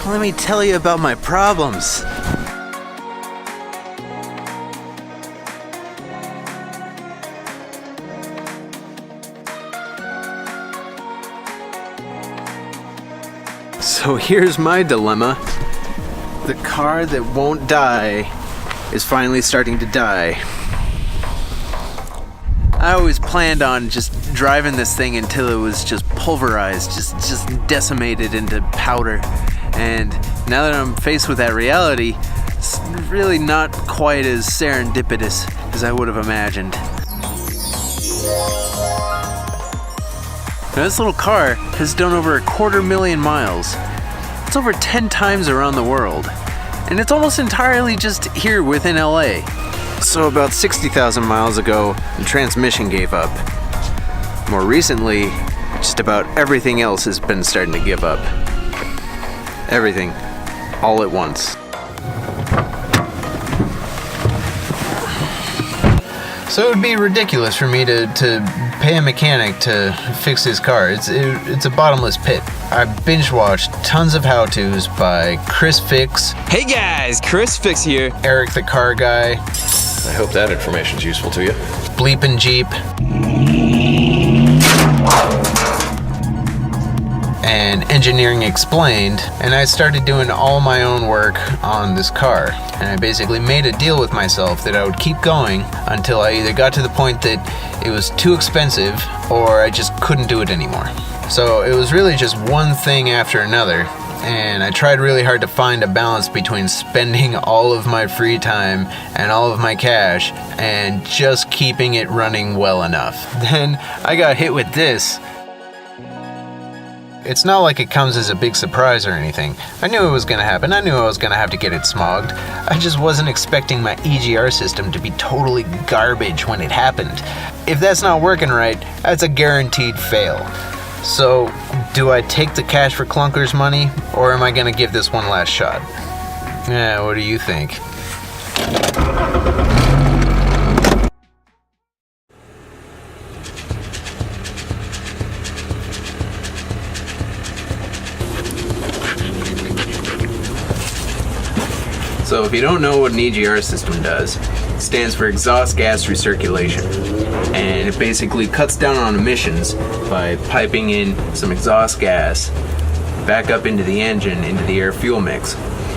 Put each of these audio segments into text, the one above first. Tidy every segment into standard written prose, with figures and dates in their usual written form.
let me tell you about my problems. So here's my dilemma. The car that won't die is finally starting to die. I always planned on just driving this thing until it was just pulverized, just decimated into powder. And now that I'm faced with that reality, it's really not quite as serendipitous as I would have imagined. Now, this little car has done over 250,000 miles. It's over 10 times around the world. And it's almost entirely just here within LA. So about 60,000 miles ago, the transmission gave up. More recently, just about everything else has been starting to give up. Everything, all at once. So it would be ridiculous for me to pay a mechanic to fix his car. It's a bottomless pit. I binge watched tons of how-tos by Chris Fix. Hey guys, Chris Fix here. Eric the Car Guy. I hope that information's useful to you. Bleepin' Jeep. And Engineering Explained, and I started doing all my own work on this car. And I basically made a deal with myself that I would keep going until I either got to the point that it was too expensive or I just couldn't do it anymore. So it was really just one thing after another, and I tried really hard to find a balance between spending all of my free time and all of my cash and just keeping it running well enough. Then I got hit with this. It's not like it comes as a big surprise or anything. I knew it was going to happen. I knew I was going to have to get it smogged. I just wasn't expecting my EGR system to be totally garbage when it happened. If that's not working right, that's a guaranteed fail. So, do I take the cash for clunkers money, or am I going to give this one last shot? Yeah, what do you think? So if you don't know what an EGR system does, it stands for exhaust gas recirculation. And it basically cuts down on emissions by piping in some exhaust gas back up into the engine, into the air-fuel mix.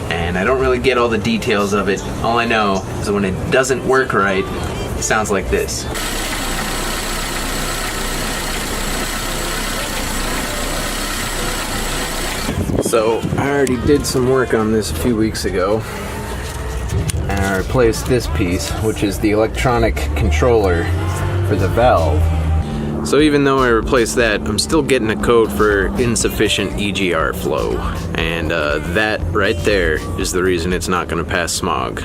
And I don't really get all the details of it. All I know is that when it doesn't work right, it sounds like this. So I already did some work on this a few weeks ago. And I replaced this piece, which is the electronic controller for the valve. So even though I replaced that, I'm still getting a code for insufficient EGR flow. And that right there is the reason it's not going to pass smog.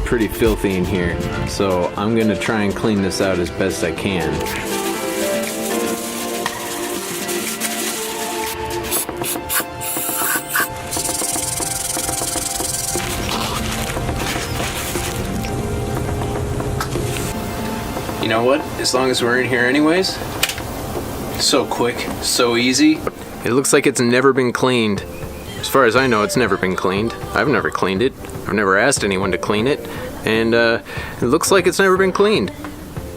Pretty filthy in here, so I'm gonna try and clean this out as best I can. You know what? As long as we're in here anyways, so quick, so easy. It looks like it's never been cleaned. As far as I know, it's never been cleaned. I've never cleaned it. I've never asked anyone to clean it, and it looks like it's never been cleaned.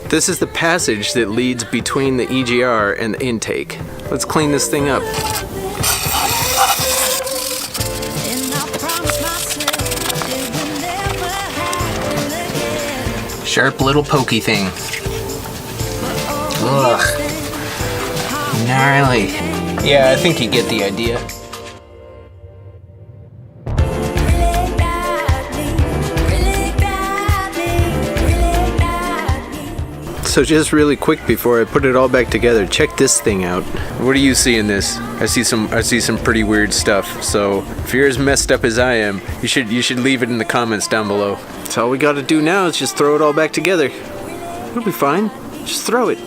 This is the passage that leads between the EGR and the intake. Let's clean this thing up. Sharp little pokey thing. Ugh. Gnarly. Yeah, I think you get the idea. So just really quick before I put it all back together, check this thing out. What do you see in this? I see some pretty weird stuff. So if you're as messed up as I am, you should leave it in the comments down below. That's all we got to do now is just throw it all back together. It'll be fine. Just throw it.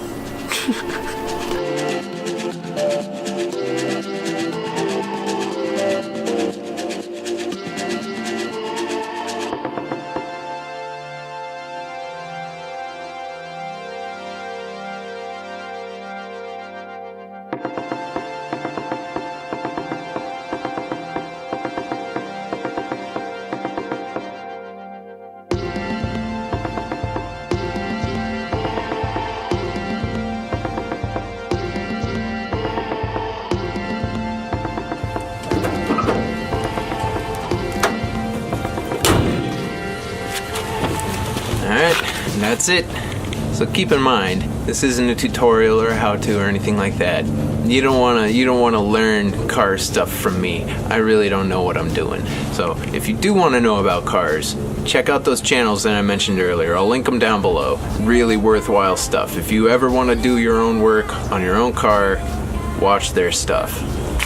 Alright, that's it. So keep in mind, this isn't a tutorial or a how-to or anything like that. You don't wanna learn car stuff from me. I really don't know what I'm doing. So if you do wanna know about cars, check out those channels that I mentioned earlier. I'll link them down below. Really worthwhile stuff. If you ever wanna do your own work on your own car, watch their stuff.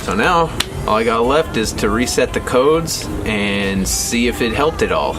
So now, all I got left is to reset the codes and see if it helped at all.